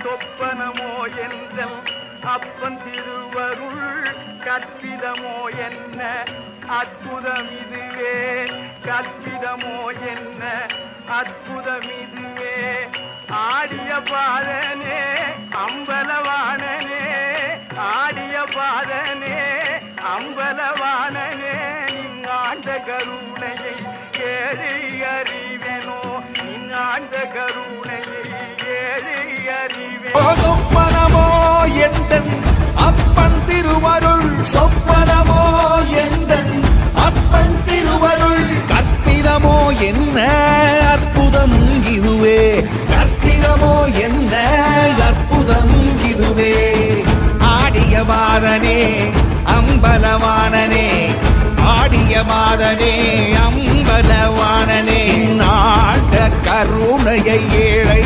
சொப்பனமோ என்றல் அப்பன் திருவருள் கற்பிதமோ என்ன அற்புதம் இதுவே கற்பிதமோ என்ன அற்புதம் இதுவே ஆடிய பாதனே அம்பலவாணனே ஆடிய பாதனே அம்பலவாணனே நின்னாண்ட கருணையை ஏழை அறிவனோ நின்னாண்ட கருணையை ஏழை அறிவனோ சொப்பனமோ எந்தன் அப்பன் திருவருள் சொப்பனமோ எந்தன் அப்பன் திருவருள் கற்பிதமோ என்ன அற்புதம் இதுவே கற்பிதமோ என்ன அற்புதம் இதுவே ஆடிய பாதனே அம்பலவாணனே ஆடிய பாதனே அம்பலவாணனே நாட கருணையை ஏழை